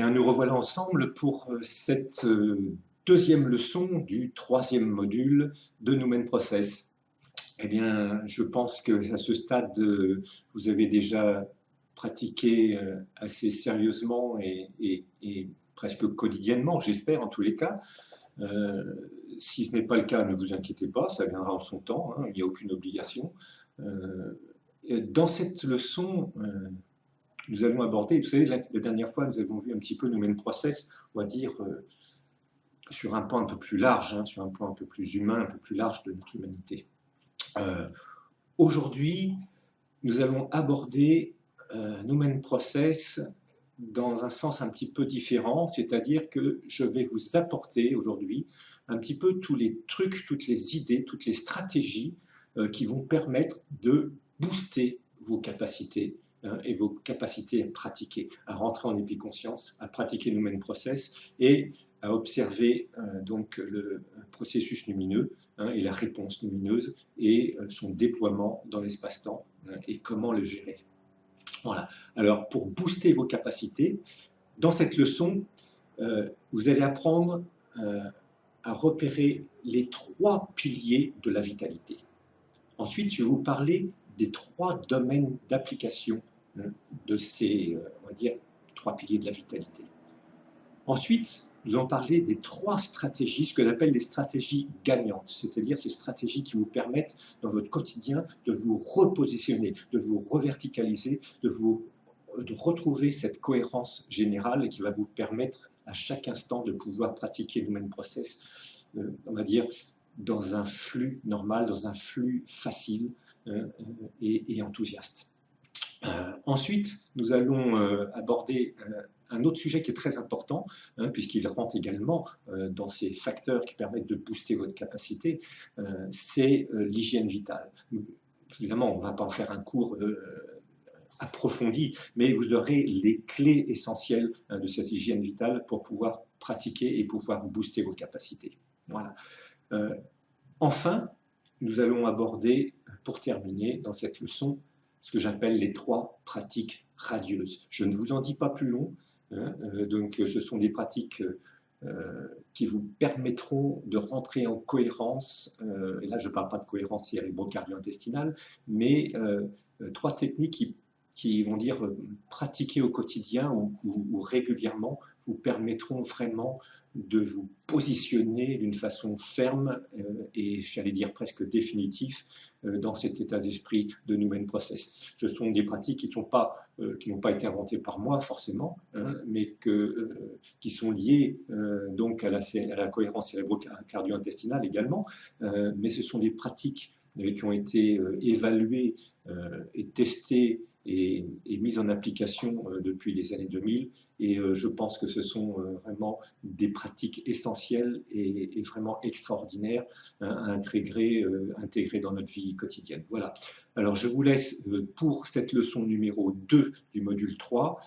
bien, nous revoilà ensemble pour cette deuxième leçon du troisième module de Numen Process. Eh bien, je pense qu'à ce stade, vous avez déjà pratiqué assez sérieusement et presque quotidiennement, j'espère en tous les cas. Si ce n'est pas le cas, ne vous inquiétez pas, ça viendra en son temps, hein, il n'y a aucune obligation. Dans cette leçon, nous allons aborder, vous savez, la dernière fois, nous avons vu un petit peu Numen Process, on va dire, sur un plan un peu plus large, hein, sur un plan un peu plus humain, un peu plus large de notre humanité. Aujourd'hui, nous allons aborder Numen Process dans un sens un petit peu différent, c'est-à-dire que je vais vous apporter aujourd'hui un petit peu tous les trucs, toutes les idées, toutes les stratégies qui vont permettre de booster vos capacités et vos capacités à pratiquer, à rentrer en épiconscience, à pratiquer Numen Process et à observer donc le processus lumineux et la réponse lumineuse et son déploiement dans l'espace-temps et comment le gérer. Voilà. Alors, pour booster vos capacités, dans cette leçon, vous allez apprendre à repérer les 3 piliers de la vitalité. Ensuite, je vais vous parler des 3 domaines d'application de ces, on va dire, 3 piliers de la vitalité. Ensuite, nous allons parler des 3 stratégies, ce que l'on appelle les stratégies gagnantes, c'est-à-dire ces stratégies qui vous permettent dans votre quotidien de vous repositionner, de vous reverticaliser, de retrouver cette cohérence générale et qui va vous permettre à chaque instant de pouvoir pratiquer le Numen Process, on va dire, dans un flux normal, dans un flux facile et enthousiaste. Ensuite, nous allons aborder un autre sujet qui est très important, puisqu'il rentre également dans ces facteurs qui permettent de booster votre capacité, c'est l'hygiène vitale. Évidemment, on ne va pas en faire un cours approfondi, mais vous aurez les clés essentielles de cette hygiène vitale pour pouvoir pratiquer et pouvoir booster vos capacités. Voilà. Enfin, nous allons aborder, pour terminer dans cette leçon, ce que j'appelle les 3 pratiques radieuses. Je ne vous en dis pas plus long, donc ce sont des pratiques qui vous permettront de rentrer en cohérence, et là je ne parle pas de cohérence cérébro-cardio-intestinale, mais 3 techniques qui vont dire pratiquer au quotidien ou régulièrement vous permettront vraiment de vous positionner d'une façon ferme et j'allais dire presque définitive dans cet état d'esprit de Numen Process. Ce sont des pratiques qui n'ont pas été inventées par moi forcément, mais qui sont liées donc à la cohérence cérébro-cardio-intestinale également, mais ce sont des pratiques qui ont été évaluées et testées et mise en application depuis les années 2000 et je pense que ce sont vraiment des pratiques essentielles et vraiment extraordinaires à intégrer dans notre vie quotidienne. Voilà. Alors je vous laisse pour cette leçon numéro 2 du module 3.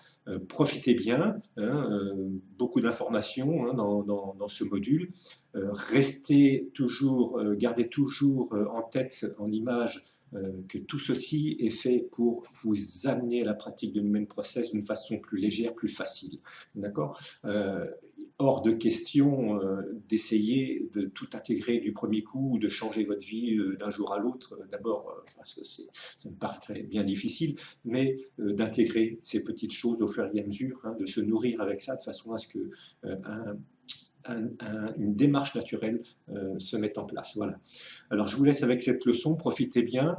Profitez bien, beaucoup d'informations dans ce module. Restez toujours, gardez toujours en tête, en image, que tout ceci est fait pour vous amener à la pratique de Numen Process d'une façon plus légère, plus facile. D'accord ? Hors de question d'essayer de tout intégrer du premier coup ou de changer votre vie d'un jour à l'autre, d'abord parce que ça me paraît bien difficile, mais d'intégrer ces petites choses au fur et à mesure, de se nourrir avec ça de façon à ce que une démarche naturelle se mette en place. Voilà. Alors je vous laisse avec cette leçon, profitez bien,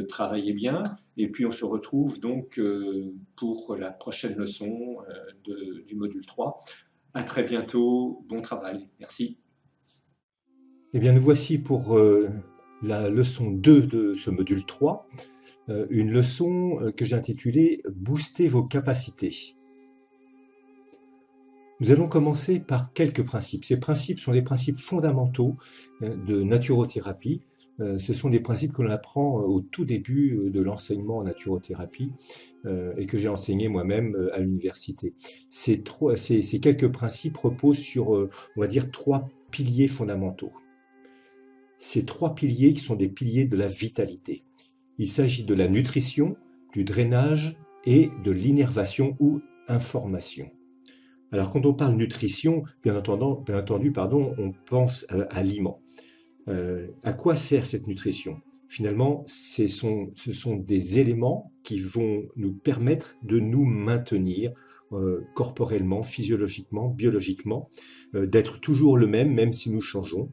travaillez bien, et puis on se retrouve donc pour la prochaine leçon du module 3. À très bientôt, bon travail, merci. Eh bien nous voici pour la leçon 2 de ce module 3, une leçon que j'ai intitulée « Booster vos capacités ». Nous allons commencer par quelques principes. Ces principes sont les principes fondamentaux de naturothérapie. Ce sont des principes que l'on apprend au tout début de l'enseignement en naturothérapie et que j'ai enseigné moi-même à l'université. Ces quelques principes reposent sur, on va dire, 3 piliers fondamentaux. Ces 3 piliers qui sont des piliers de la vitalité. Il s'agit de la nutrition, du drainage et de l'innervation ou information. Alors, quand on parle nutrition, bien entendu, pardon, on pense à aliments. À quoi sert cette nutrition? Finalement, ce sont des éléments qui vont nous permettre de nous maintenir corporellement, physiologiquement, biologiquement, d'être toujours le même, même si nous changeons,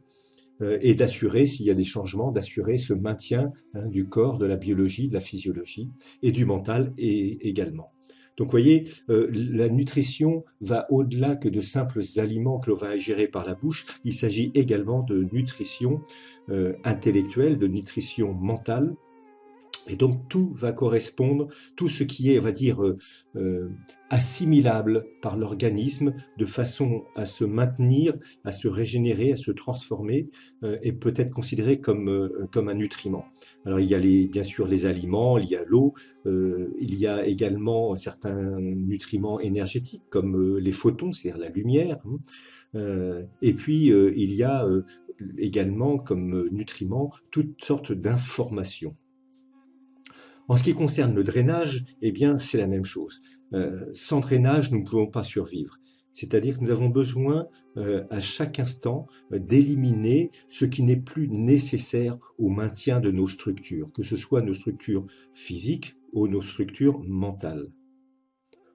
et d'assurer, s'il y a des changements, d'assurer ce maintien du corps, de la biologie, de la physiologie et du mental également. Donc, vous voyez, la nutrition va au-delà que de simples aliments que l'on va ingérer par la bouche. Il s'agit également de nutrition intellectuelle, de nutrition mentale. Et donc tout va correspondre, tout ce qui est, on va dire, assimilable par l'organisme de façon à se maintenir, à se régénérer, à se transformer, est peut-être considéré comme un nutriment. Alors il y a bien sûr les aliments, il y a l'eau, il y a également certains nutriments énergétiques comme les photons, c'est-à-dire la lumière, et puis il y a également comme nutriments toutes sortes d'informations. En ce qui concerne le drainage, eh bien, c'est la même chose. Sans drainage, nous ne pouvons pas survivre. C'est-à-dire que nous avons besoin à chaque instant d'éliminer ce qui n'est plus nécessaire au maintien de nos structures, que ce soit nos structures physiques ou nos structures mentales.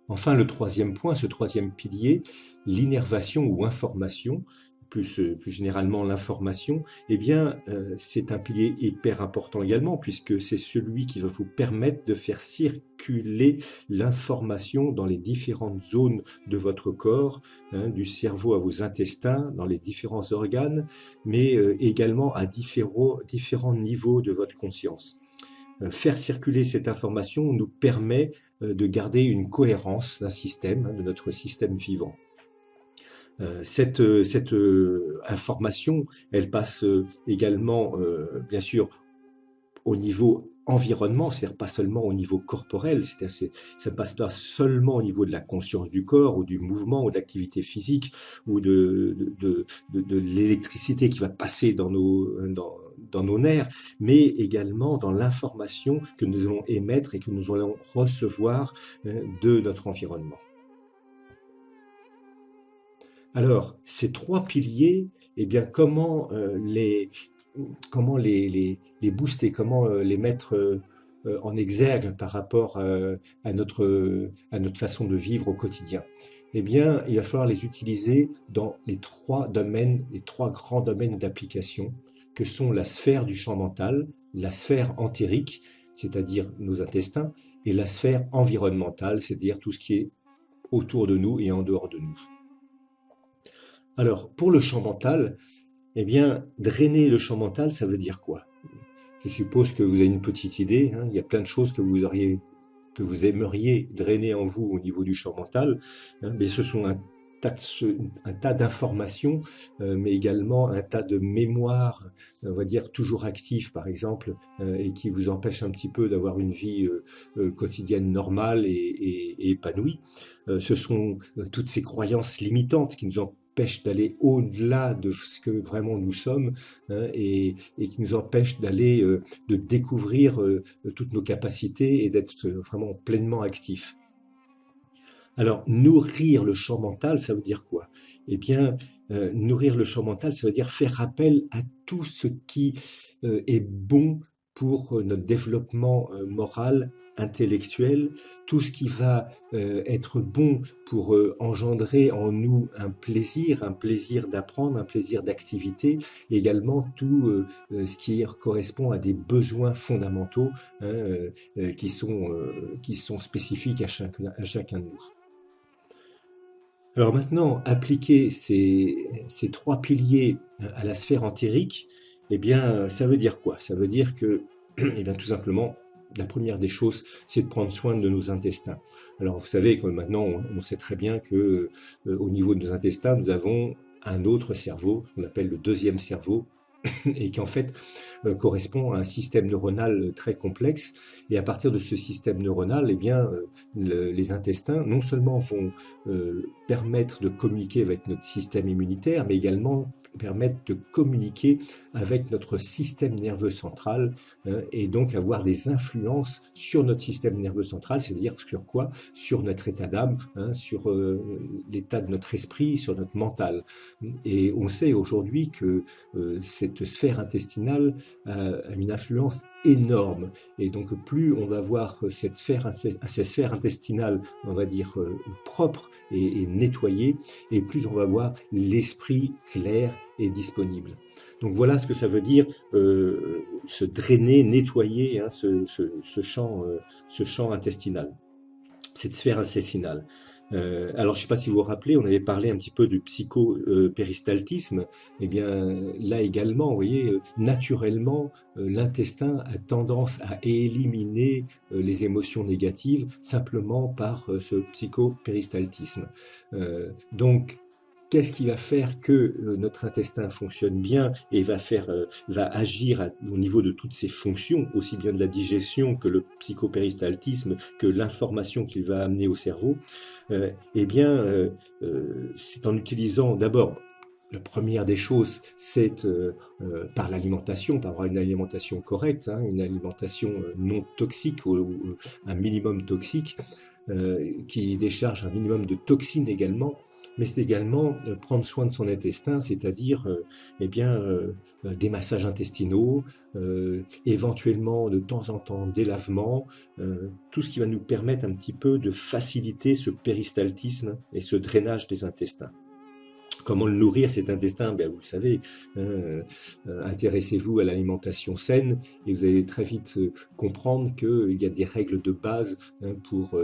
Enfin, le troisième point, ce troisième pilier, l'innervation ou information, plus généralement l'information, eh bien, c'est un pilier hyper important également, puisque c'est celui qui va vous permettre de faire circuler l'information dans les différentes zones de votre corps, du cerveau à vos intestins, dans les différents organes, mais également à différents niveaux de votre conscience. Faire circuler cette information nous permet de garder une cohérence d'un système, de notre système vivant. Cette information, elle passe également, bien sûr, au niveau environnement, c'est-à-dire pas seulement au niveau corporel, c'est-à-dire ça ne passe pas seulement au niveau de la conscience du corps ou du mouvement ou de l'activité physique ou de l'électricité qui va passer dans nos nerfs, mais également dans l'information que nous allons émettre et que nous allons recevoir de notre environnement. Alors, ces trois piliers, eh bien, comment les booster, comment les mettre en exergue par rapport à notre façon de vivre au quotidien? Eh bien, il va falloir les utiliser dans les trois grands domaines d'application, que sont la sphère du champ mental, la sphère entérique, c'est-à-dire nos intestins, et la sphère environnementale, c'est-à-dire tout ce qui est autour de nous et en dehors de nous. Alors, pour le champ mental, eh bien, drainer le champ mental, ça veut dire quoi? Je suppose que vous avez une petite idée, hein, il y a plein de choses que vous aimeriez drainer en vous au niveau du champ mental, hein, mais ce sont un tas d'informations, mais également un tas de mémoires, on va dire toujours actives par exemple, et qui vous empêchent un petit peu d'avoir une vie quotidienne normale et épanouie. Ce sont toutes ces croyances limitantes qui nous empêchent d'aller au-delà de ce que vraiment nous sommes, hein, et qui nous empêchent d'aller, de découvrir toutes nos capacités et d'être vraiment pleinement actifs. Alors, nourrir le champ mental, ça veut dire quoi? Eh bien, nourrir le champ mental, ça veut dire faire appel à tout ce qui est bon pour notre développement moral, intellectuel, tout ce qui va être bon pour engendrer en nous un plaisir d'apprendre, un plaisir d'activité, et également tout ce qui correspond à des besoins fondamentaux, hein, qui sont spécifiques à chacun de nous. Alors maintenant, appliquer ces trois piliers à la sphère entérique, eh bien, ça veut dire quoi? Ça veut dire que, eh bien, tout simplement, la première des choses, c'est de prendre soin de nos intestins. Alors, vous savez que maintenant, on sait très bien que au niveau de nos intestins, nous avons un autre cerveau, qu'on appelle le deuxième cerveau, et qui en fait correspond à un système neuronal très complexe. Et à partir de ce système neuronal, eh bien, les intestins non seulement vont permettre de communiquer avec notre système immunitaire, mais également permettre de communiquer avec notre système nerveux central et donc avoir des influences sur notre système nerveux central, c'est-à-dire sur quoi? Sur notre état d'âme, sur l'état de notre esprit, sur notre mental. Et on sait aujourd'hui que cette sphère intestinale a une influence énorme. Et donc plus on va voir cette sphère intestinale, on va dire, propre et nettoyée, et plus on va voir l'esprit clair et disponible. Donc voilà ce que ça veut dire se drainer, nettoyer ce champ intestinal, cette sphère intestinale. Alors, je ne sais pas si vous vous rappelez, on avait parlé un petit peu du psychopéristaltisme. Eh bien, là également, vous voyez, naturellement, l'intestin a tendance à éliminer les émotions négatives simplement par ce psychopéristaltisme. Donc, qu'est-ce qui va faire que notre intestin fonctionne bien et va agir au niveau de toutes ses fonctions, aussi bien de la digestion que le psychopéristaltisme, que l'information qu'il va amener au cerveau? Eh bien, c'est en utilisant d'abord, la première des choses, c'est par l'alimentation, par avoir une alimentation correcte, une alimentation non toxique ou un minimum toxique, qui décharge un minimum de toxines également. Mais c'est également prendre soin de son intestin, c'est-à-dire des massages intestinaux, éventuellement de temps en temps des lavements, tout ce qui va nous permettre un petit peu de faciliter ce péristaltisme et ce drainage des intestins. Comment le nourrir, cet intestin? Ben, vous le savez, intéressez-vous à l'alimentation saine et vous allez très vite comprendre qu'il y a des règles de base pour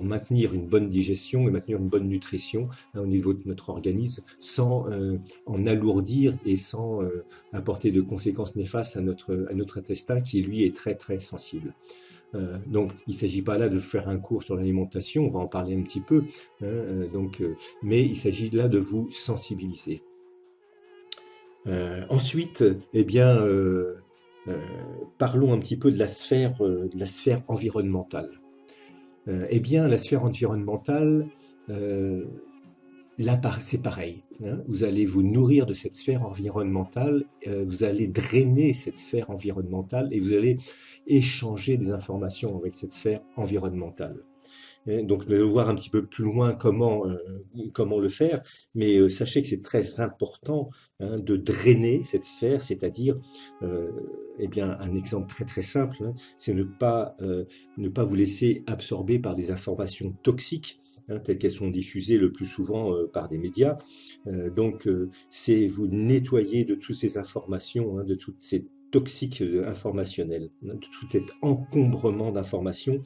maintenir une bonne digestion et maintenir une bonne nutrition au niveau de notre organisme sans en alourdir et sans apporter de conséquences néfastes à notre intestin qui, lui, est très très sensible. Donc, il ne s'agit pas là de faire un cours sur l'alimentation, on va en parler un petit peu, mais il s'agit là de vous sensibiliser. Ensuite, parlons un petit peu de la sphère environnementale. La sphère environnementale, là, c'est pareil. Vous allez vous nourrir de cette sphère environnementale, vous allez drainer cette sphère environnementale et vous allez échanger des informations avec cette sphère environnementale. Donc, nous allons voir un petit peu plus loin comment le faire, mais sachez que c'est très important de drainer cette sphère, c'est-à-dire, un exemple très très simple, c'est ne pas vous laisser absorber par des informations toxiques, telles qu'elles sont diffusées le plus souvent par des médias. C'est vous nettoyer de toutes ces informations, de toutes ces toxiques informationnelles, de tout cet encombrement d'informations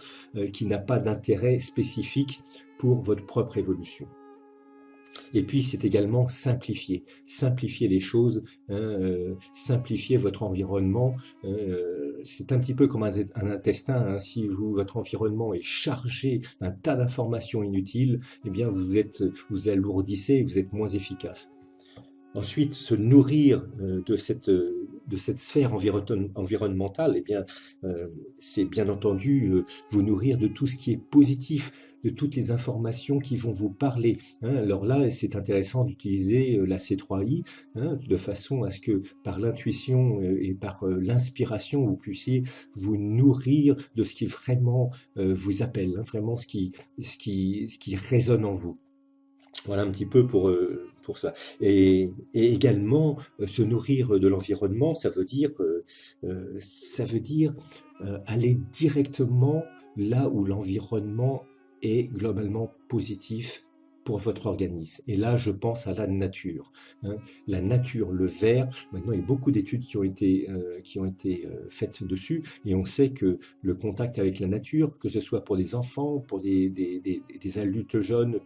qui n'a pas d'intérêt spécifique pour votre propre évolution. Et puis, c'est également simplifier les choses, simplifier votre environnement. C'est un petit peu comme un intestin. Si votre environnement est chargé d'un tas d'informations inutiles, eh bien, vous alourdissez, vous êtes moins efficace. Ensuite, se nourrir de cette sphère environnementale, c'est bien entendu vous nourrir de tout ce qui est positif, de toutes les informations qui vont vous parler. Alors là, c'est intéressant d'utiliser la C3I de façon à ce que par l'intuition et par l'inspiration, vous puissiez vous nourrir de ce qui vraiment vous appelle, vraiment ce qui résonne en vous. Voilà un petit peu pour ça. Et également, se nourrir de l'environnement, ça veut dire aller directement là où l'environnement est globalement positif pour votre organisme. Et là, je pense à la nature. La nature, le vert, maintenant, il y a beaucoup d'études qui ont été faites dessus, et on sait que le contact avec la nature, que ce soit pour les enfants, pour des adultes jeunes,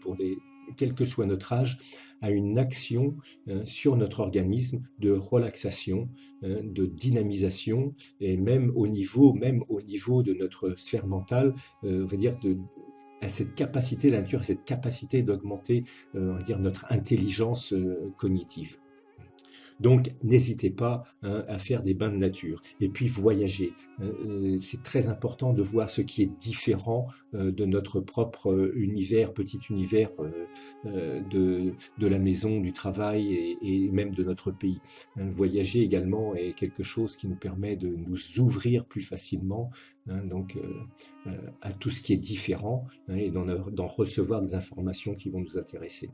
quel que soit notre âge, a une action sur notre organisme de relaxation, de dynamisation, et même au niveau de notre sphère mentale, on va dire à cette capacité, la nature a cette capacité d'augmenter, on va dire, notre intelligence cognitive. Donc, n'hésitez pas à faire des bains de nature. Et puis, voyager. C'est très important de voir ce qui est différent de notre propre univers, petit univers de la maison, du travail et même de notre pays. Voyager également est quelque chose qui nous permet de nous ouvrir plus facilement donc à tout ce qui est différent et d'en recevoir des informations qui vont nous intéresser.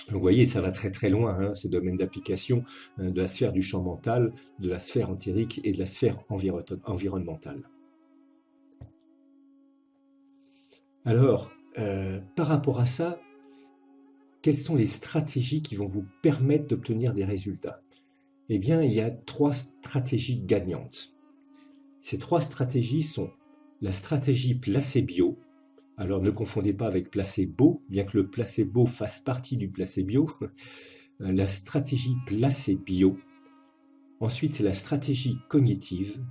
Donc, vous voyez, ça va très très loin, ces domaines d'application de la sphère du champ mental, de la sphère entérique et de la sphère environnementale. Alors, par rapport à ça, quelles sont les stratégies qui vont vous permettre d'obtenir des résultats? Eh bien, il y a 3 stratégies gagnantes. Ces 3 stratégies sont la stratégie placebo. Alors, ne confondez pas avec placebo, bien que le placebo fasse partie du placebo. La stratégie placebo. Ensuite, c'est la stratégie cognitive.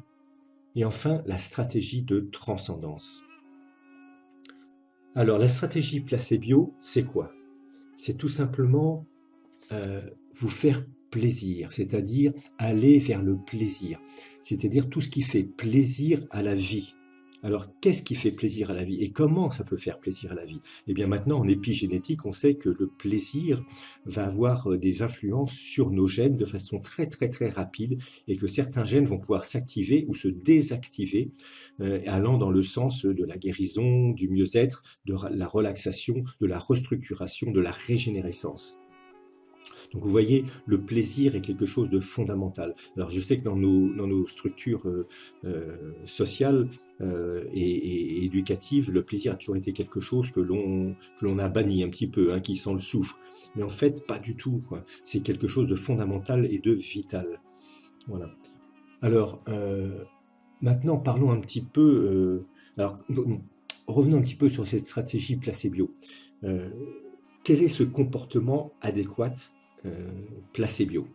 Et enfin, la stratégie de transcendance. Alors, la stratégie placebo, c'est quoi? C'est tout simplement vous faire plaisir, c'est-à-dire aller vers le plaisir, c'est-à-dire tout ce qui fait plaisir à la vie. Alors, qu'est-ce qui fait plaisir à la vie et comment ça peut faire plaisir à la vie? Eh bien, maintenant, en épigénétique, on sait que le plaisir va avoir des influences sur nos gènes de façon très, très, très rapide et que certains gènes vont pouvoir s'activer ou se désactiver, allant dans le sens de la guérison, du mieux-être, de la relaxation, de la restructuration, de la régénérescence. Donc vous voyez, le plaisir est quelque chose de fondamental. Alors je sais que dans nos structures sociales et éducatives, le plaisir a toujours été quelque chose que l'on a banni un petit peu, qui s'en le souffre. Mais en fait, pas du tout, quoi. C'est quelque chose de fondamental et de vital. Voilà. Alors, maintenant, parlons un petit peu... revenons un petit peu sur cette stratégie placebo. Quel est ce comportement adéquat placebo?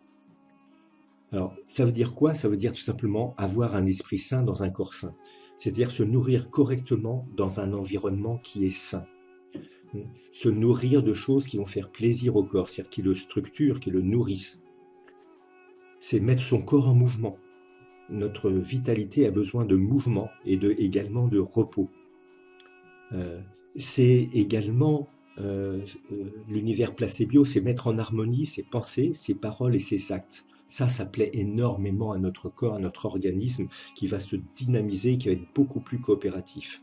Alors, ça veut dire quoi? Ça veut dire tout simplement avoir un esprit sain dans un corps sain. C'est-à-dire se nourrir correctement dans un environnement qui est sain. Se nourrir de choses qui vont faire plaisir au corps, c'est-à-dire qui le structurent, qui le nourrissent. C'est mettre son corps en mouvement. Notre vitalité a besoin de mouvement et également de repos. C'est également l'univers placebo, c'est mettre en harmonie ses pensées, ses paroles et ses actes. Ça plaît énormément à notre corps, à notre organisme, qui va se dynamiser, qui va être beaucoup plus coopératif.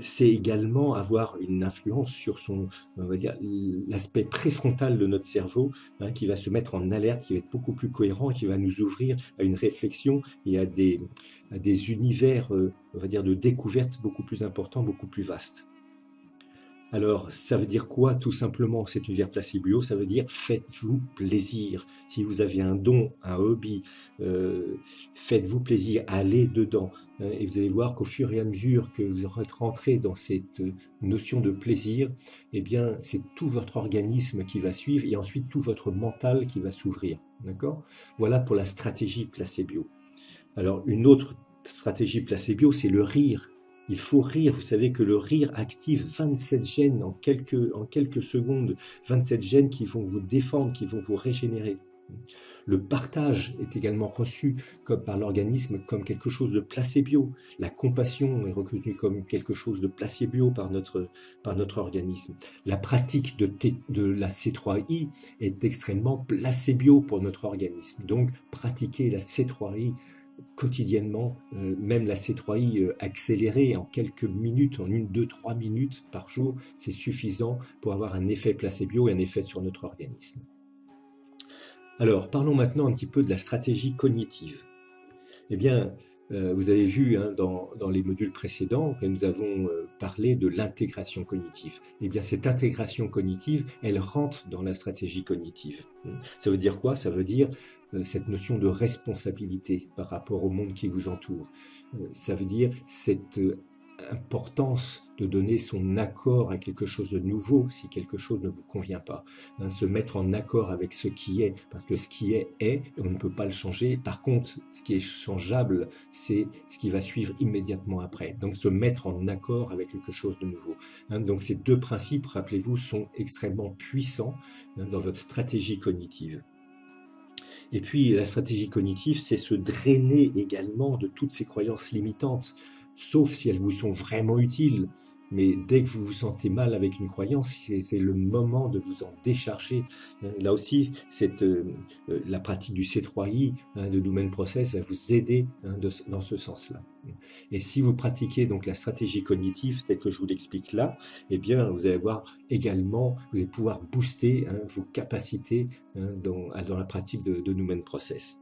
C'est également avoir une influence sur on va dire, l'aspect préfrontal de notre cerveau, qui va se mettre en alerte, qui va être beaucoup plus cohérent, qui va nous ouvrir à une réflexion et à des univers, on va dire, de découverte beaucoup plus importants, beaucoup plus vastes. Alors, ça veut dire quoi tout simplement cet univers placebo? Ça veut dire faites-vous plaisir. Si vous avez un don, un hobby, faites-vous plaisir, allez dedans. Et vous allez voir qu'au fur et à mesure que vous aurez rentré dans cette notion de plaisir, eh bien, c'est tout votre organisme qui va suivre et ensuite tout votre mental qui va s'ouvrir. D'accord? Voilà pour la stratégie placebo. Alors, une autre stratégie placebo, c'est le rire. Il faut rire. Vous savez que le rire active 27 gènes en quelques secondes, 27 gènes qui vont vous défendre, qui vont vous régénérer. Le partage est également reçu par l'organisme comme quelque chose de placebo. La compassion est reconnue comme quelque chose de placebo par notre organisme. La pratique de la C3I est extrêmement placebo pour notre organisme. Donc, pratiquer la C3I quotidiennement, même la C3I accélérée en quelques minutes, en 1, 2, 3 minutes par jour, c'est suffisant pour avoir un effet placebo et un effet sur notre organisme. Alors, parlons maintenant un petit peu de la stratégie cognitive. Eh bien, vous avez vu dans les modules précédents que nous avons parlé de l'intégration cognitive. Eh bien, cette intégration cognitive, elle rentre dans la stratégie cognitive. Ça veut dire quoi? Ça veut dire cette notion de responsabilité par rapport au monde qui vous entoure. Ça veut dire cette importance de donner son accord à quelque chose de nouveau si quelque chose ne vous convient pas. Se mettre en accord avec ce qui est, parce que ce qui est, on ne peut pas le changer. Par contre, ce qui est changeable, c'est ce qui va suivre immédiatement après. Donc, se mettre en accord avec quelque chose de nouveau. Donc, ces deux principes, rappelez-vous, sont extrêmement puissants dans votre stratégie cognitive. Et puis la stratégie cognitive, c'est se drainer également de toutes ces croyances limitantes, sauf si elles vous sont vraiment utiles. Mais dès que vous vous sentez mal avec une croyance, c'est le moment de vous en décharger. Là aussi, la pratique du C3I, de Lumen Process, va vous aider dans ce sens-là. Et si vous pratiquez donc la stratégie cognitive telle que je vous l'explique là, eh bien, vous allez voir également, vous allez pouvoir booster vos capacités dans la pratique de Lumen Process.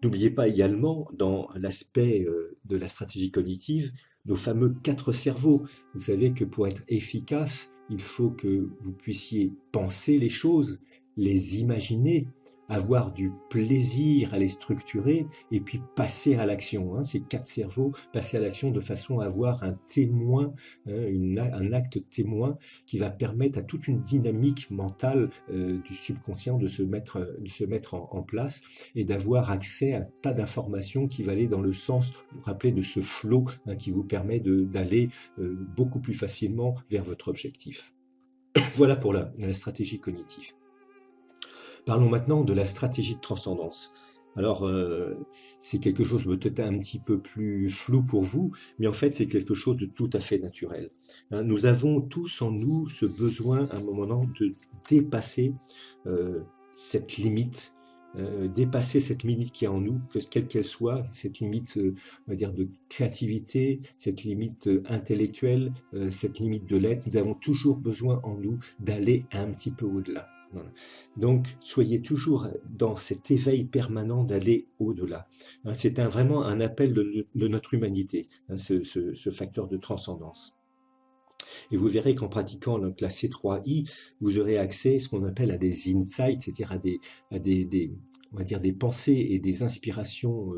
N'oubliez pas également, dans l'aspect de la stratégie cognitive, nos fameux 4 cerveaux. Vous savez que pour être efficace, il faut que vous puissiez penser les choses, les imaginer, avoir du plaisir à les structurer et puis passer à l'action. Ces 4 cerveaux, passer à l'action de façon à avoir un témoin, un acte témoin qui va permettre à toute une dynamique mentale du subconscient de se mettre en place et d'avoir accès à un tas d'informations qui va aller dans le sens, vous vous rappelez, de ce flow qui vous permet d'aller beaucoup plus facilement vers votre objectif. Voilà pour la stratégie cognitive. Parlons maintenant de la stratégie de transcendance. Alors, c'est quelque chose peut-être un petit peu plus flou pour vous, mais en fait, c'est quelque chose de tout à fait naturel. Nous avons tous en nous ce besoin, à un moment donné, de dépasser cette limite, dépasser cette limite qui est en nous, quelle qu'elle soit, cette limite, on va dire, de créativité, cette limite intellectuelle, cette limite de l'être. Nous avons toujours besoin en nous d'aller un petit peu au-delà. Voilà. Donc, soyez toujours dans cet éveil permanent d'aller au-delà. C'est vraiment un appel de notre humanité, ce facteur de transcendance. Et vous verrez qu'en pratiquant la C3I, vous aurez accès à ce qu'on appelle à des insights, c'est-à-dire on va dire des pensées et des inspirations,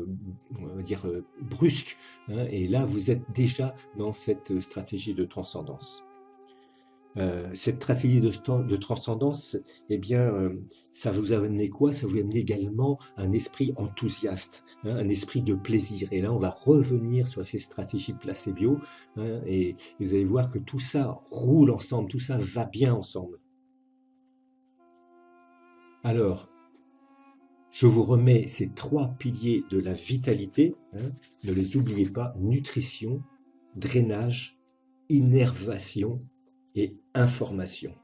on va dire brusques. Et là, vous êtes déjà dans cette stratégie de transcendance. Cette stratégie de transcendance, eh bien, ça vous a amené quoi? Ça vous a amené également un esprit enthousiaste, un esprit de plaisir. Et là, on va revenir sur ces stratégies placebo, et vous allez voir que tout ça roule ensemble, tout ça va bien ensemble. Alors, je vous remets ces 3 piliers de la vitalité, ne les oubliez pas: nutrition, drainage, innervation et information.